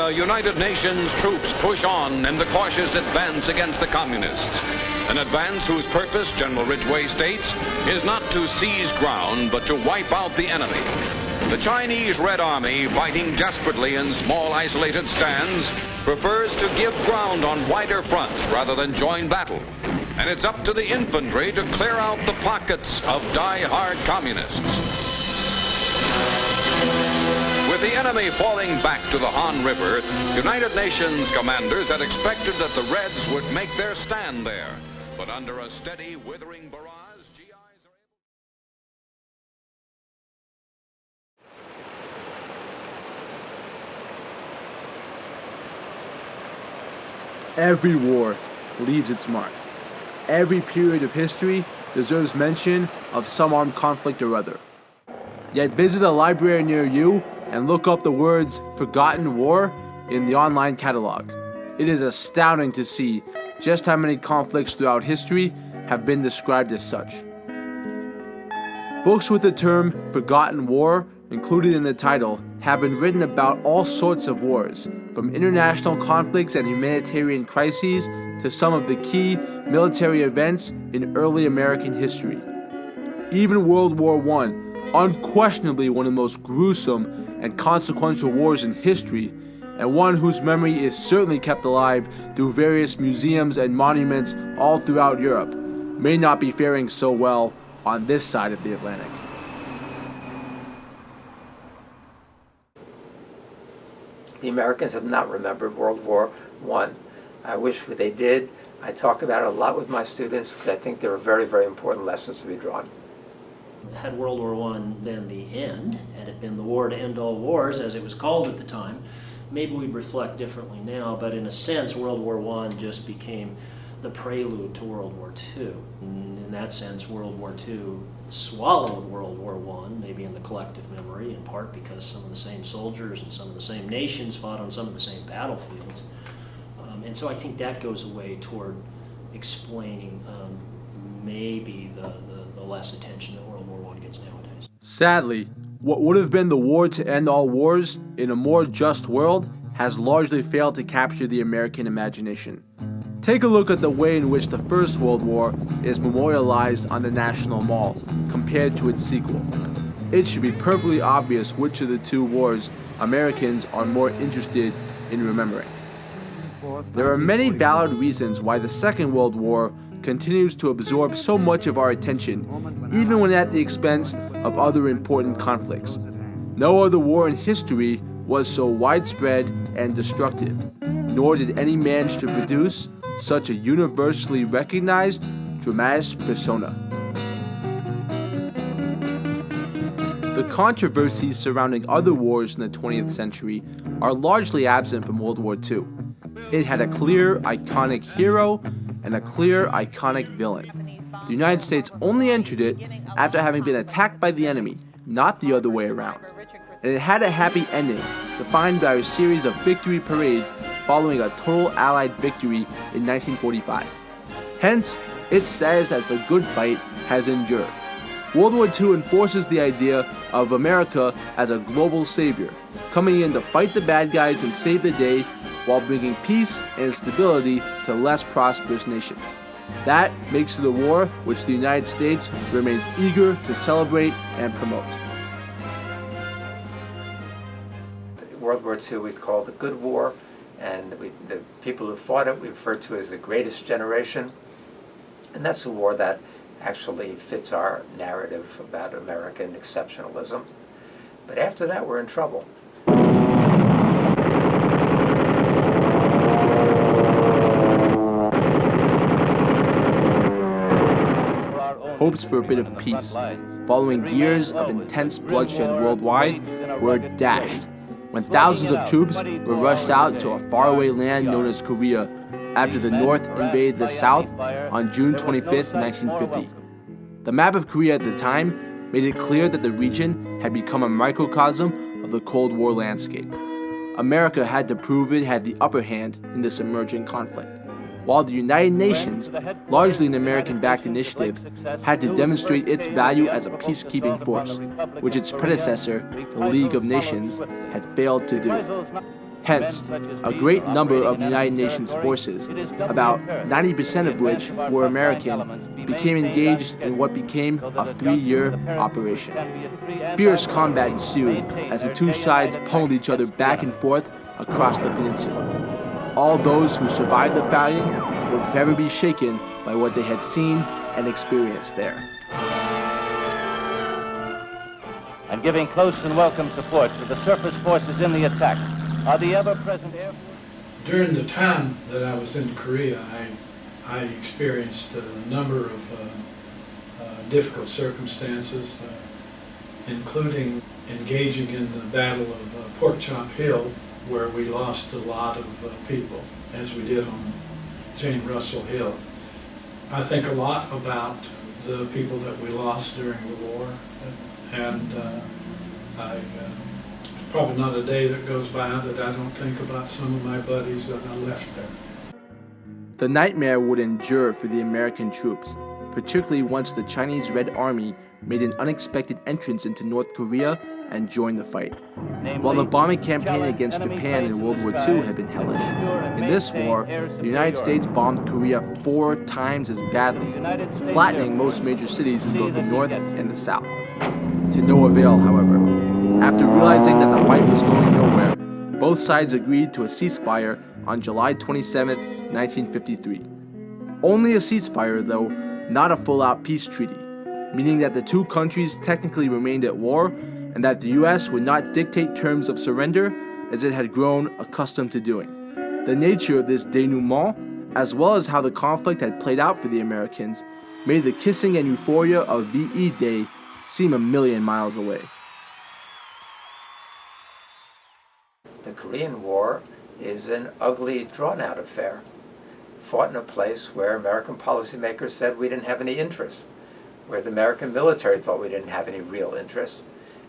The United Nations troops push on in the cautious advance against the communists. An advance whose purpose, General Ridgway states, is not to seize ground, but to wipe out the enemy. The Chinese Red Army, fighting desperately in small isolated stands, prefers to give ground on wider fronts rather than join battle. And it's up to the infantry to clear out the pockets of die-hard communists. With the enemy falling back to the Han River, United Nations commanders had expected that the Reds would make their stand there. But under a steady, withering barrage, GIs are able... Every war leaves its mark. Every period of history deserves mention of some armed conflict or other. Yet visit a library near you and look up the words "Forgotten War" in the online catalog. It is astounding to see just how many conflicts throughout history have been described as such. Books with the term "Forgotten War" included in the title have been written about all sorts of wars, from international conflicts and humanitarian crises to some of the key military events in early American history. Even World War I, unquestionably one of the most gruesome and consequential wars in history, and one whose memory is certainly kept alive through various museums and monuments all throughout Europe, may not be faring so well on this side of the Atlantic. The Americans have not remembered World War I. I wish they did. I talk about it a lot with my students because I think there are very, very important lessons to be drawn. Had World War I been the end, had it been the war to end all wars, as it was called at the time, maybe we'd reflect differently now, but in a sense, World War I just became the prelude to World War II. And in that sense, World War II swallowed World War I, maybe in the collective memory, in part because some of the same soldiers and some of the same nations fought on some of the same battlefields. And so I think that goes away toward explaining maybe the less attention that World War I gets nowadays. Sadly, what would have been the war to end all wars in a more just world has largely failed to capture the American imagination. Take a look at the way in which the First World War is memorialized on the National Mall compared to its sequel. It should be perfectly obvious which of the two wars Americans are more interested in remembering. There are many valid reasons why the Second World War continues to absorb so much of our attention, even when at the expense of other important conflicts. No other war in history was so widespread and destructive, nor did any manage to produce such a universally recognized dramatis persona. The controversies surrounding other wars in the 20th century are largely absent from World War II. It had a clear, iconic hero and a clear, iconic villain. The United States only entered it after having been attacked by the enemy, not the other way around. And it had a happy ending, defined by a series of victory parades following a total Allied victory in 1945. Hence, its status as the good fight has endured. World War II enforces the idea of America as a global savior, coming in to fight the bad guys and save the day while bringing peace and stability to less prosperous nations. That makes it a war which the United States remains eager to celebrate and promote. World War II we call the Good War, and the people who fought it we refer to as the greatest generation. And that's a war that actually fits our narrative about American exceptionalism. But after that, we're in trouble. Hopes for a bit of peace, following years of intense bloodshed worldwide, were dashed when thousands of troops were rushed out to a faraway land known as Korea after the North invaded the South on June 25, 1950. The map of Korea at the time made it clear that the region had become a microcosm of the Cold War landscape. America had to prove it had the upper hand in this emerging conflict, while the United Nations, largely an American-backed initiative, had to demonstrate its value as a peacekeeping force, which its predecessor, the League of Nations, had failed to do. Hence, a great number of United Nations forces, about 90% of which were American, became engaged in what became a 3-year operation. Fierce combat ensued as the two sides pummeled each other back and forth across the peninsula. All those who survived the fighting would forever be shaken by what they had seen and experienced there. And giving close and welcome support to the surface forces in the attack are the ever-present air. During the time that I was in Korea, I experienced a number of difficult circumstances, including engaging in the Battle of Pork Chop Hill, where we lost a lot of people, as we did on Jane Russell Hill. I think a lot about the people that we lost during the war, and probably not a day that goes by that I don't think about some of my buddies that I left there. The nightmare would endure for the American troops, particularly once the Chinese Red Army made an unexpected entrance into North Korea and joined the fight. While the bombing campaign against Japan in World War II had been hellish, in this war, the United States bombed Korea 4 times as badly, flattening most major cities in both the North and the South. To no avail, however. After realizing that the fight was going nowhere, both sides agreed to a ceasefire on July 27, 1953. Only a ceasefire, though, not a full-out peace treaty, meaning that the two countries technically remained at war and that the U.S. would not dictate terms of surrender as it had grown accustomed to doing. The nature of this denouement, as well as how the conflict had played out for the Americans, made the kissing and euphoria of VE Day seem a million miles away. The Korean War is an ugly, drawn-out affair, fought in a place where American policymakers said we didn't have any interest, where the American military thought we didn't have any real interest,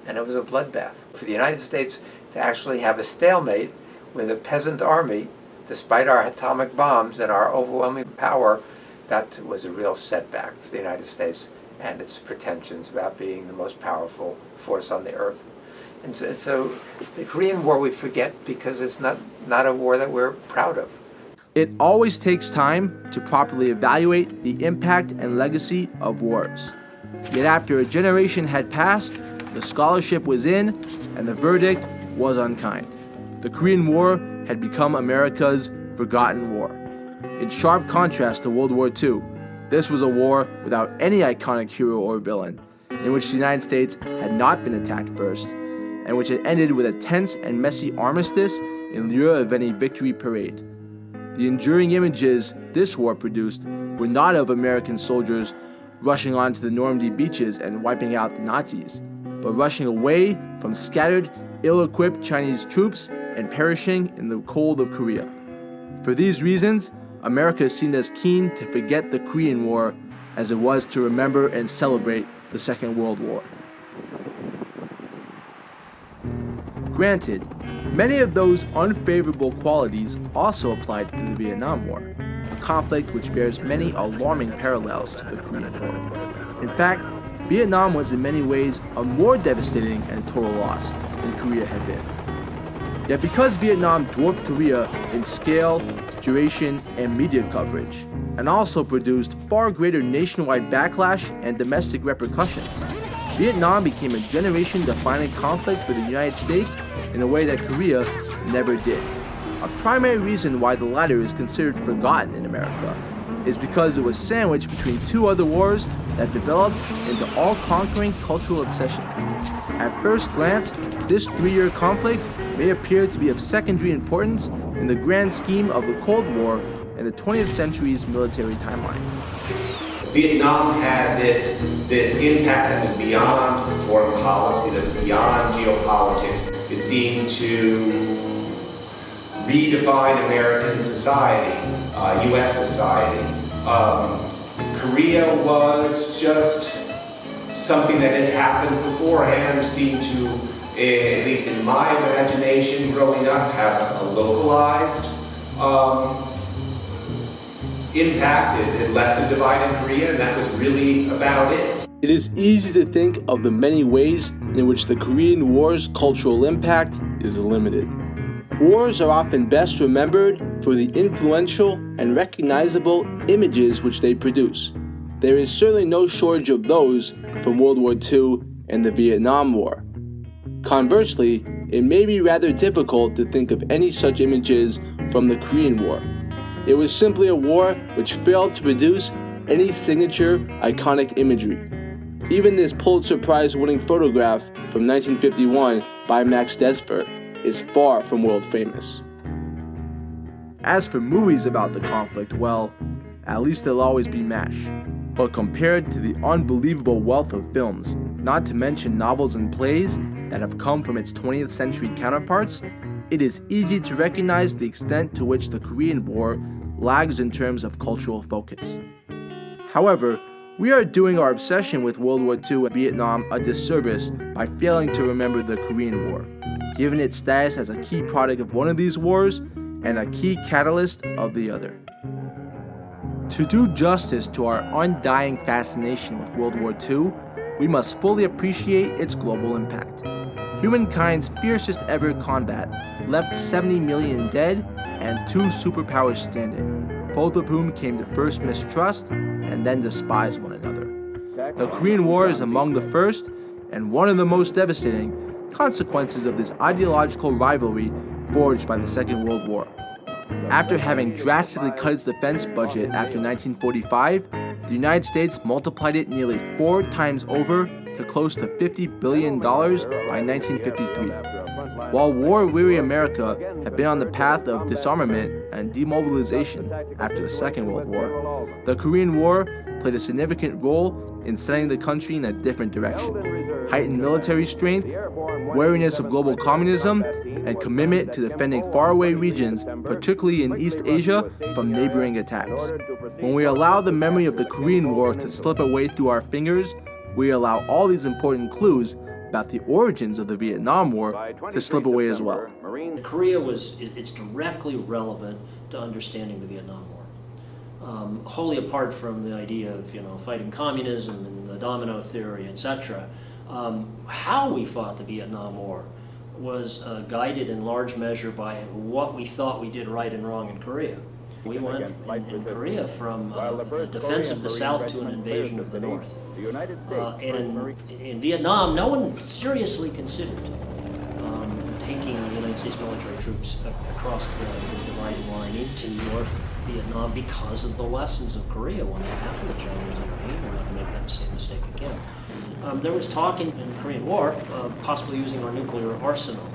and it was a bloodbath. For the United States to actually have a stalemate with a peasant army, despite our atomic bombs and our overwhelming power, that was a real setback for the United States and its pretensions about being the most powerful force on the earth. And so the Korean War we forget because it's not a war that we're proud of. It always takes time to properly evaluate the impact and legacy of wars. Yet after a generation had passed, the scholarship was in, and the verdict was unkind. The Korean War had become America's forgotten war. In sharp contrast to World War II, this was a war without any iconic hero or villain, in which the United States had not been attacked first, and which had ended with a tense and messy armistice in lieu of any victory parade. The enduring images this war produced were not of American soldiers rushing onto the Normandy beaches and wiping out the Nazis, but rushing away from scattered, ill-equipped Chinese troops and perishing in the cold of Korea. For these reasons, America seemed as keen to forget the Korean War as it was to remember and celebrate the Second World War. Granted, many of those unfavorable qualities also applied to the Vietnam War, a conflict which bears many alarming parallels to the Korean War. In fact, Vietnam was in many ways a more devastating and total loss than Korea had been. Yet because Vietnam dwarfed Korea in scale, duration, and media coverage, and also produced far greater nationwide backlash and domestic repercussions, Vietnam became a generation-defining conflict for the United States in a way that Korea never did. A primary reason why the latter is considered forgotten in America is because it was sandwiched between two other wars that developed into all-conquering cultural obsessions. At first glance, this 3-year conflict may appear to be of secondary importance in the grand scheme of the Cold War and the 20th century's military timeline. Vietnam had this impact that was beyond foreign policy, that was beyond geopolitics. It seemed to redefine American society, U.S. society. Korea was just something that had happened beforehand, seemed to, at least in my imagination growing up, have a localized impact. It left a divide in Korea, and that was really about it. It is easy to think of the many ways in which the Korean War's cultural impact is limited. Wars are often best remembered for the influential and recognizable images which they produce. There is certainly no shortage of those from World War II and the Vietnam War. Conversely, it may be rather difficult to think of any such images from the Korean War. It was simply a war which failed to produce any signature iconic imagery. Even this Pulitzer Prize-winning photograph from 1951 by Max Desfer is far from world famous. As for movies about the conflict, well, at least they'll always be MASH. But compared to the unbelievable wealth of films, not to mention novels and plays that have come from its 20th century counterparts, it is easy to recognize the extent to which the Korean War lags in terms of cultural focus. However, we are doing our obsession with World War II and Vietnam a disservice by failing to remember the Korean War, given its status as a key product of one of these wars and a key catalyst of the other. To do justice to our undying fascination with World War II, we must fully appreciate its global impact. Humankind's fiercest ever combat left 70 million dead and 2 superpowers standing, both of whom came to first mistrust and then despise one another. The Korean War is among the first and one of the most devastating consequences of this ideological rivalry forged by the Second World War. After having drastically cut its defense budget after 1945, the United States multiplied it nearly 4 times over to close to $50 billion by 1953. While war-weary America had been on the path of disarmament and demobilization after the Second World War, the Korean War played a significant role in setting the country in a different direction. Heightened military strength, wariness of global communism, and commitment to defending faraway regions, particularly in East Asia, from neighboring attacks. When we allow the memory of the Korean War to slip away through our fingers, we allow all these important clues about the origins of the Vietnam War to slip away as well. Korea it's directly relevant to understanding the Vietnam War. Wholly apart from the idea of fighting communism and the domino theory, etc. How we fought the Vietnam War was guided in large measure by what we thought we did right and wrong in Korea. We went in Korea from a defense of the South to an invasion of the North. And in Vietnam, no one seriously considered taking the United States military troops across the dividing line into North Vietnam because of the lessons of Korea. When that happened, the Chinese intervened. We're not going to make that same mistake again. There was talk in the Korean War possibly using our nuclear arsenal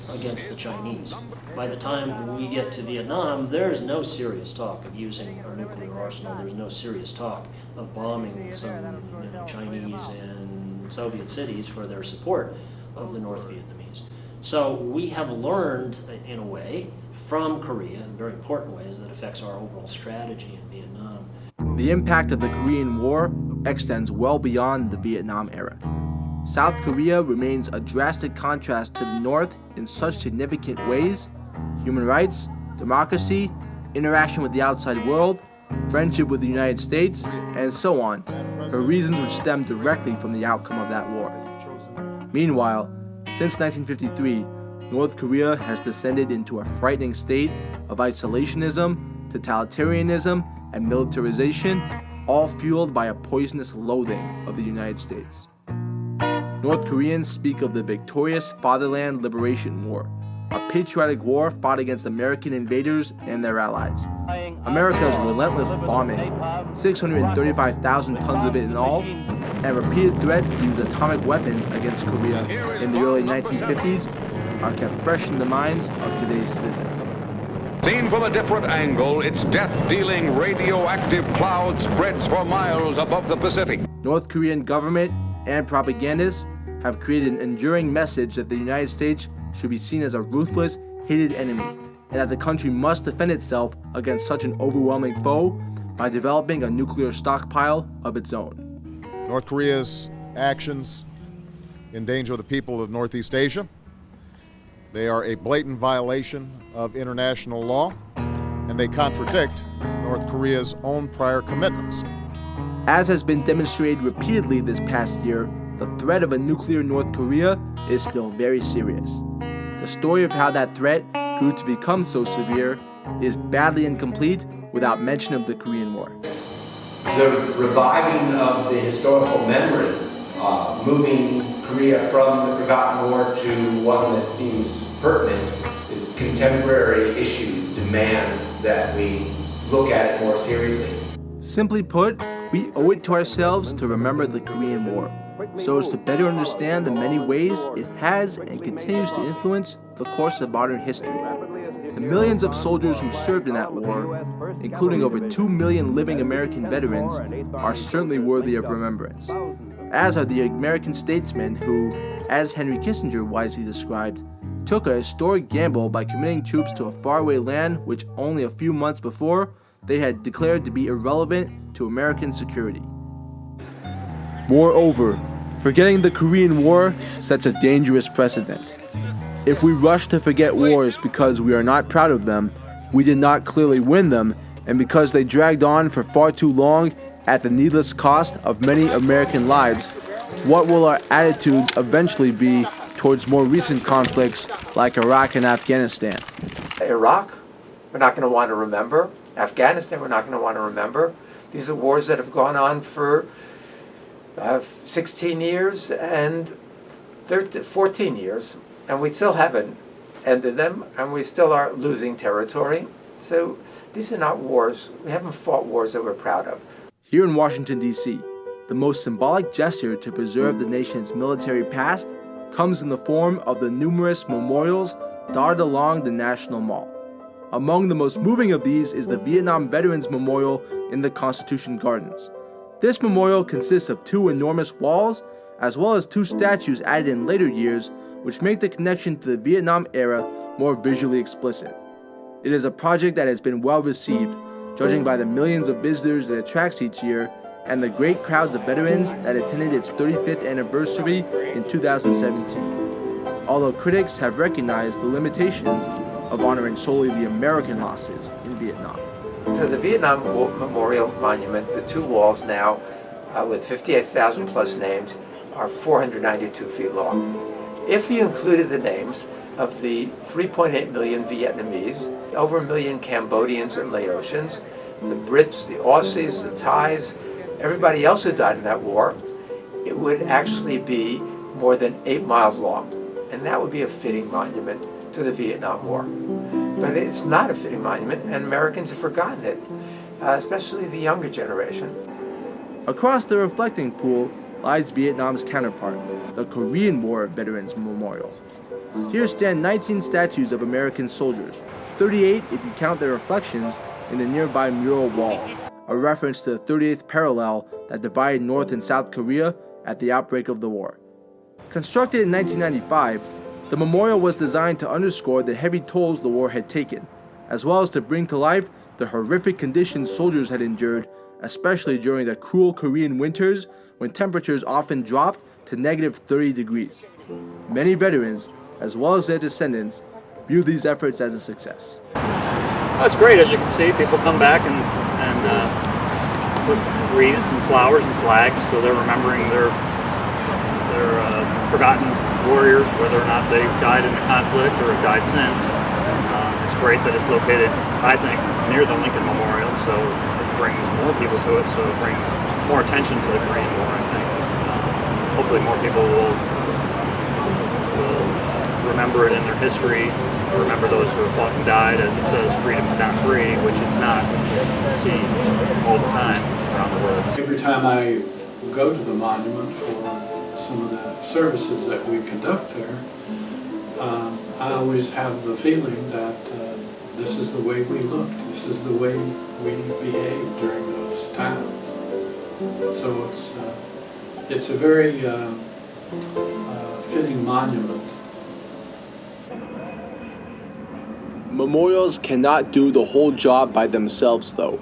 against the Chinese. By the time we get to Vietnam, there's no serious talk of using our nuclear arsenal. There's no serious talk of bombing some Chinese and Soviet cities for their support of the North Vietnamese. So we have learned, in a way, from Korea, in very important ways that affects our overall strategy in Vietnam. The impact of the Korean War extends well beyond the Vietnam era. South Korea remains a drastic contrast to the North in such significant ways: human rights, democracy, interaction with the outside world, friendship with the United States, and so on, for reasons which stem directly from the outcome of that war. Meanwhile, since 1953, North Korea has descended into a frightening state of isolationism, totalitarianism, and militarization, all fueled by a poisonous loathing of the United States. North Koreans speak of the victorious Fatherland Liberation War, a patriotic war fought against American invaders and their allies. America's relentless bombing, 635,000 tons of it in all, and repeated threats to use atomic weapons against Korea in the early 1950s are kept fresh in the minds of today's citizens. Seen from a different angle, its death-dealing radioactive cloud spreads for miles above the Pacific. North Korean government and propagandists have created an enduring message that the United States should be seen as a ruthless, hated enemy, and that the country must defend itself against such an overwhelming foe by developing a nuclear stockpile of its own. North Korea's actions endanger the people of Northeast Asia. They are a blatant violation of international law, and they contradict North Korea's own prior commitments. As has been demonstrated repeatedly this past year, the threat of a nuclear North Korea is still very serious. The story of how that threat grew to become so severe, is badly incomplete without mention of the Korean War. The reviving of the historical memory, moving Korea from the forgotten war to one that seems pertinent, is contemporary issues demand that we look at it more seriously. Simply put, we owe it to ourselves to remember the Korean War, so as to better understand the many ways it has and continues to influence the course of modern history. The millions of soldiers who served in that war, including over 2 million living American veterans, are certainly worthy of remembrance, as are the American statesmen who, as Henry Kissinger wisely described, took a historic gamble by committing troops to a faraway land which only a few months before they had declared to be irrelevant to American security. Moreover, forgetting the Korean War sets a dangerous precedent. If we rush to forget wars because we are not proud of them, we did not clearly win them, and because they dragged on for far too long at the needless cost of many American lives, what will our attitudes eventually be towards more recent conflicts like Iraq and Afghanistan? Iraq, we're not going to want to remember. Afghanistan, we're not going to want to remember. These are wars that have gone on for 16 years and 14 years, and we still haven't ended them, and we still are losing territory. So these are not wars. We haven't fought wars that we're proud of. Here in Washington, D.C., the most symbolic gesture to preserve the nation's military past comes in the form of the numerous memorials dotted along the National Mall. Among the most moving of these is the Vietnam Veterans Memorial in the Constitution Gardens. This memorial consists of 2 enormous walls, as well as 2 statues added in later years, which make the connection to the Vietnam era more visually explicit. It is a project that has been well received, judging by the millions of visitors it attracts each year and the great crowds of veterans that attended its 35th anniversary in 2017. Although critics have recognized the limitations of honoring solely the American losses in Vietnam. So the Vietnam Memorial Monument, the 2 walls now, with 58,000 plus names, are 492 feet long. If you included the names of the 3.8 million Vietnamese, over 1 million Cambodians and Laotians, the Brits, the Aussies, the Thais, everybody else who died in that war, it would actually be more than 8 miles long. And that would be a fitting monument to the Vietnam War. But it's not a fitting monument, and Americans have forgotten it, especially the younger generation. Across the reflecting pool lies Vietnam's counterpart, the Korean War Veterans Memorial. Here stand 19 statues of American soldiers, 38 if you count their reflections in the nearby mural wall, a reference to the 38th parallel that divided North and South Korea at the outbreak of the war. Constructed in 1995, the memorial was designed to underscore the heavy tolls the war had taken, as well as to bring to life the horrific conditions soldiers had endured, especially during the cruel Korean winters when temperatures often dropped to negative 30 degrees. Many veterans, as well as their descendants, view these efforts as a success. Well, it's great. As you can see, people come back and put wreaths and flowers and flags, so they're remembering their forgotten warriors, whether or not they've died in the conflict or have died since. It's great that it's located, I think, near the Lincoln Memorial, so it brings more people to it, so it brings more attention to the Korean War, I think. Hopefully more people will remember it in their history, remember those who have fought and died, as it says, freedom's not free, which it's not, which we can see all the time around the world. Every time I go to the monument for some of the services that we conduct there, I always have the feeling that this is the way we looked, this is the way we behaved during those times. So it's a very fitting monument. Memorials cannot do the whole job by themselves, though.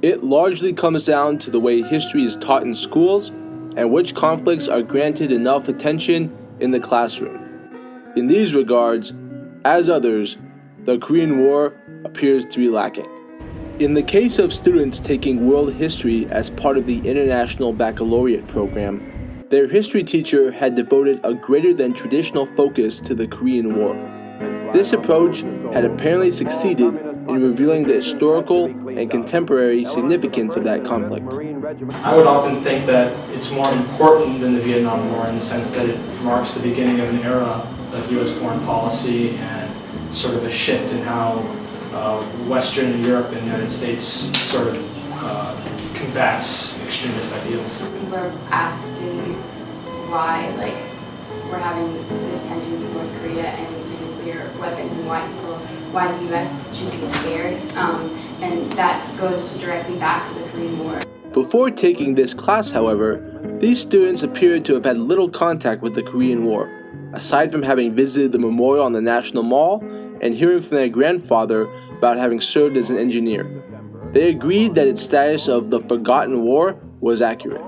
It largely comes down to the way history is taught in schools and which conflicts are granted enough attention in the classroom. In these regards, as others, the Korean War appears to be lacking. In the case of students taking world history as part of the International Baccalaureate program, their history teacher had devoted a greater than traditional focus to the Korean War. This approach had apparently succeeded in revealing the historical and contemporary significance of that conflict. I would often think that it's more important than the Vietnam War in the sense that it marks the beginning of an era of U.S. foreign policy and sort of a shift in how Western Europe and the United States sort of combats extremist ideals. People are asking why, like, we're having this tension with North Korea and the nuclear weapons, and why the U.S. should be scared, and that goes directly back to the Korean War. Before taking this class, however, these students appeared to have had little contact with the Korean War, aside from having visited the memorial on the National Mall and hearing from their grandfather about having served as an engineer. They agreed that its status of the Forgotten War was accurate.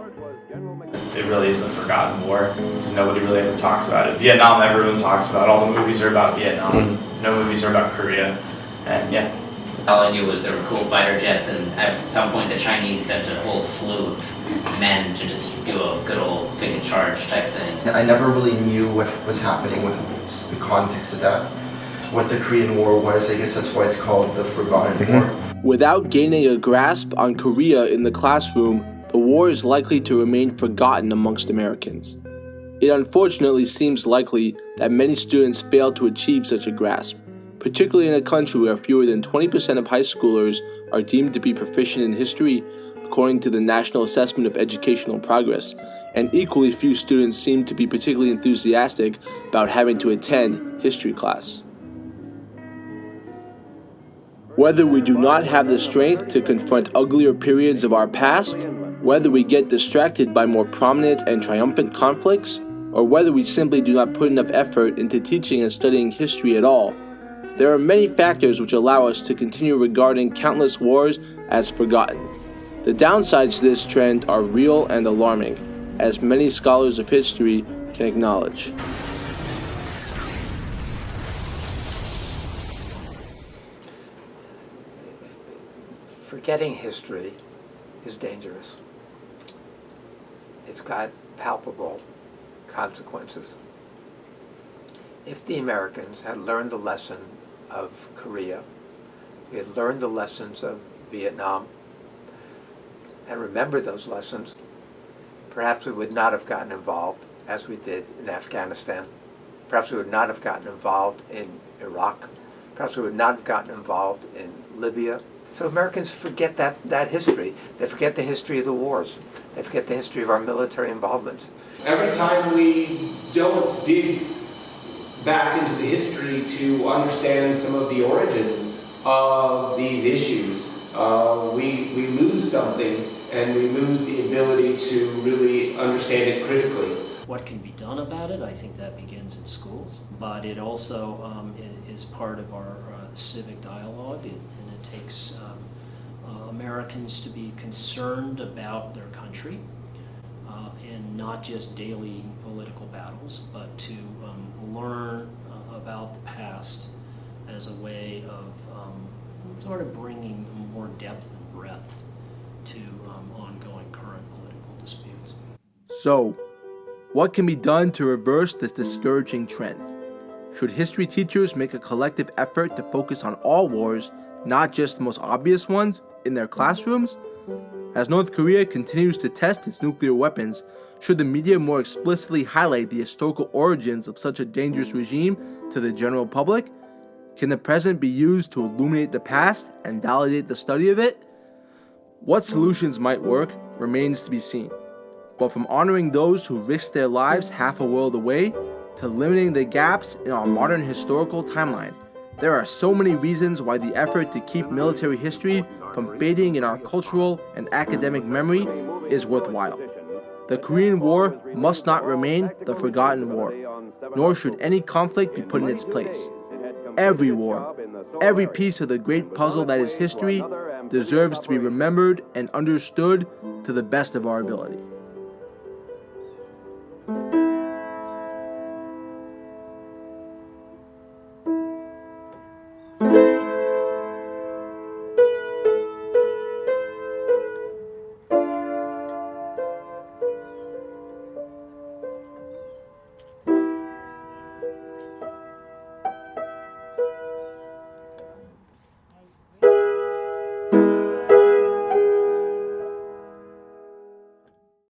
It really is the forgotten war, because nobody really ever talks about it. Vietnam, everyone talks about. All the movies are about Vietnam. No movies are about Korea. And yeah. All I knew was there were cool fighter jets, and at some point the Chinese sent a whole slew of men to just do a good old pick and charge type thing. I never really knew what was happening, what the context of that, what the Korean War was. I guess that's why it's called the Forgotten War. Without gaining a grasp on Korea in the classroom, the war is likely to remain forgotten amongst Americans. It unfortunately seems likely that many students fail to achieve such a grasp, particularly in a country where fewer than 20% of high schoolers are deemed to be proficient in history, according to the National Assessment of Educational Progress, and equally few students seem to be particularly enthusiastic about having to attend history class. Whether we do not have the strength to confront uglier periods of our past, whether we get distracted by more prominent and triumphant conflicts, or whether we simply do not put enough effort into teaching and studying history at all, there are many factors which allow us to continue regarding countless wars as forgotten. The downsides to this trend are real and alarming, as many scholars of history can acknowledge. Forgetting history is dangerous. It's got palpable consequences. If the Americans had learned the lesson of Korea, we had learned the lessons of Vietnam, and remembered those lessons, perhaps we would not have gotten involved as we did in Afghanistan. Perhaps we would not have gotten involved in Iraq. Perhaps we would not have gotten involved in Libya. So Americans forget that history. They forget the history of the wars. They forget the history of our military involvement. Every time we don't dig back into the history to understand some of the origins of these issues, we lose something, and we lose the ability to really understand it critically. What can be done about it? I think that begins in schools, but it also is part of our civic dialogue, and it takes Americans to be concerned about their country, and not just daily political battles, but to learn about the past as a way of sort of bringing more depth and breadth to ongoing current political disputes. So, what can be done to reverse this discouraging trend? Should history teachers make a collective effort to focus on all wars, not just the most obvious ones, in their classrooms? As North Korea continues to test its nuclear weapons, should the media more explicitly highlight the historical origins of such a dangerous regime to the general public? Can the present be used to illuminate the past and validate the study of it? What solutions might work remains to be seen. But from honoring those who risked their lives half a world away, to limiting the gaps in our modern historical timeline, there are so many reasons why the effort to keep military history from fading in our cultural and academic memory is worthwhile. The Korean War must not remain the forgotten war, nor should any conflict be put in its place. Every war, every piece of the great puzzle that is history, deserves to be remembered and understood to the best of our ability.